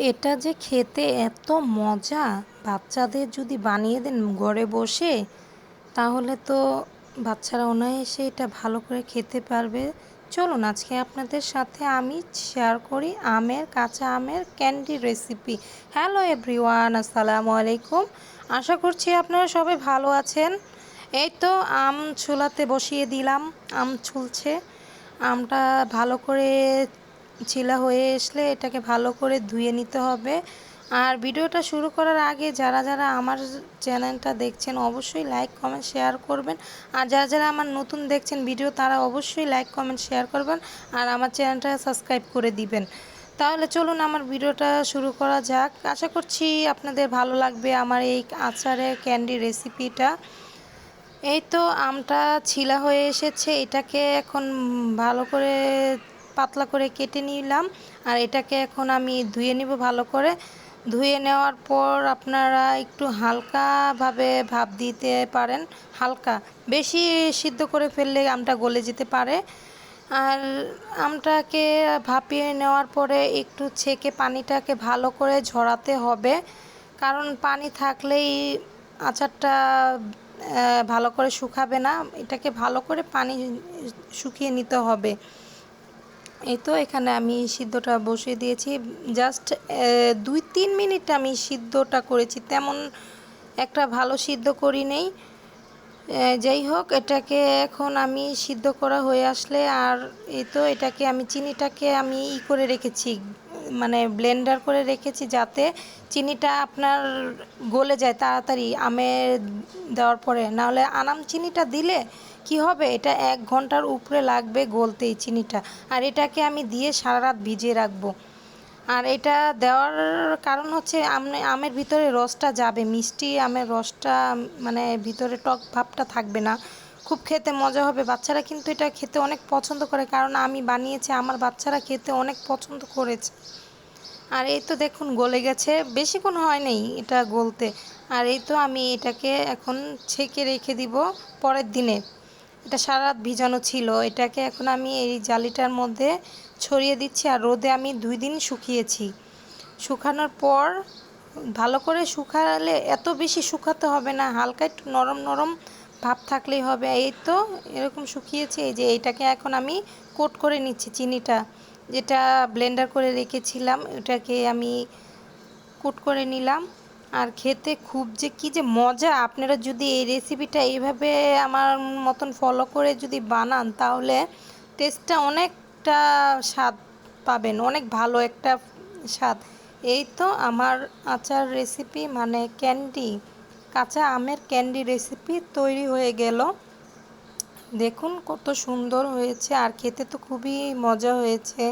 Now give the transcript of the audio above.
এটা যে খেতে এত মজা, বাচ্চাদের যদি বানিয়ে দেন ঘরে বসে, তাহলে তো বাচ্চারা অনায়াসে এটা ভালো করে খেতে পারবে। চলুন আজকে আপনাদের সাথে আমি শেয়ার করি কাঁচা আমের ক্যান্ডি রেসিপি। হ্যালো এভরিওয়ান, আসসালামু আলাইকুম। আশা করছি আপনারা সবাই ভালো আছেন। এই তো আম ছুলাতে বসিয়ে দিলাম, আম ছুলছে। আমটা ভালো করে ছিলা হয়ে আসলে এটাকে ভালো করে ধুয়ে নিতে হবে। আর ভিডিওটা শুরু করার আগে যারা যারা আমার চ্যানেলটা দেখছেন অবশ্যই লাইক কমেন্ট শেয়ার করবেন। আর যারা যারা আমার নতুন দেখছেন ভিডিও তারা অবশ্যই লাইক কমেন্ট শেয়ার করবেন আর আমার চ্যানেলটা সাবস্ক্রাইব করে দিবেন। তাহলে চলুন আমার ভিডিওটা শুরু করা যাক। আশা করছি আপনাদের ভালো লাগবে আমার এই আচারের ক্যান্ডি রেসিপিটা। এই তো আমটা ছিলা হয়ে এসেছে, এটাকে এখন ভালো করে পাতলা করে কেটে নিলাম। আর এটাকে এখন আমি ধুয়ে নিব ভালো করে। ধুয়ে নেওয়ার পর আপনারা একটু হালকাভাবে ভাপ দিতে পারেন, হালকা, বেশি সিদ্ধ করে ফেললে আমটা গলে যেতে পারে। আর আমটাকে ভাপিয়ে নেওয়ার পরে একটু ছেঁকে পানিটাকে ভালো করে ঝরাতে হবে, কারণ পানি থাকলেই আচারটা ভালো করে শুকাবে না। এটাকে ভালো করে পানি শুকিয়ে নিতে হবে। এই তো এখানে আমি সিদ্ধটা বসিয়ে দিয়েছি, জাস্ট 2-3 মিনিট আমি সিদ্ধটা করেছি, তেমন একটা ভালো সিদ্ধ করি নেই। যাই হোক, এটাকে এখন আমি সিদ্ধ করা হয়ে আসলে, আর এই তো এটাকে আমি চিনিটাকে আমি করে রেখেছি, মানে ব্লেন্ডার করে রেখেছি যাতে চিনিটা আপনার গলে যায় তাড়াতাড়ি আমে দেওয়ার পরে। নাহলে আনাম চিনিটা দিলে কি হবে, এটা 1 ঘন্টার উপরে লাগবে গলতে এই চিনিটা। আর এটাকে আমি দিয়ে সারা রাত ভিজিয়ে রাখবো। আর এটা দেওয়ার কারণ হচ্ছে আমের ভিতরে রসটা যাবে, মিষ্টি আমের রসটা, মানে ভিতরে টক ভাবটা থাকবে না। খুব খেতে মজা হবে। বাচ্চারা কিন্তু এটা খেতে অনেক পছন্দ করে, কারণ আমি বানিয়েছি, আমার বাচ্চারা খেতে অনেক পছন্দ করেছে। আর এই তো দেখুন গলে গেছে, বেশিক্ষণ হয় নাই এটা গলতে। আর এই তো আমি এটাকে এখন ছেঁকে রেখে দিব পরের দিনে। এটা সারা রাত ভিজানো ছিল, এটাকে এখন আমি এই জালিটার মধ্যে ছড়িয়ে দিচ্ছি। আর রোদে আমি 2 দিন শুকিয়েছি। শুকানোর পর ভালো করে শুকালে, এত বেশি শুকাতে হবে না, হালকা একটু নরম নরম ভাব থাকলেই হবে। এই তো এরকম শুকিয়েছে। এই যে এইটাকে এখন আমি কোট করে নিচ্ছি, চিনিটা যেটা ব্লেন্ডার করে রেখেছিলাম এটাকে আমি কোট করে নিলাম। আর খেতে খুব যে কী যে মজা, আপনারা যদি এই রেসিপিটা এইভাবে আমার মতন ফলো করে যদি বানান, তাহলে টেস্টটা অনেকটা স্বাদ পাবেন, অনেক ভালো একটা স্বাদ। এই তো আমার আচার রেসিপি, মানে ক্যান্ডি, কাঁচা আমের ক্যান্ডি রেসিপি তৈরি হয়ে গেল। দেখুন কত সুন্দর হয়েছে, আর খেতে তো খুবই মজা হয়েছে।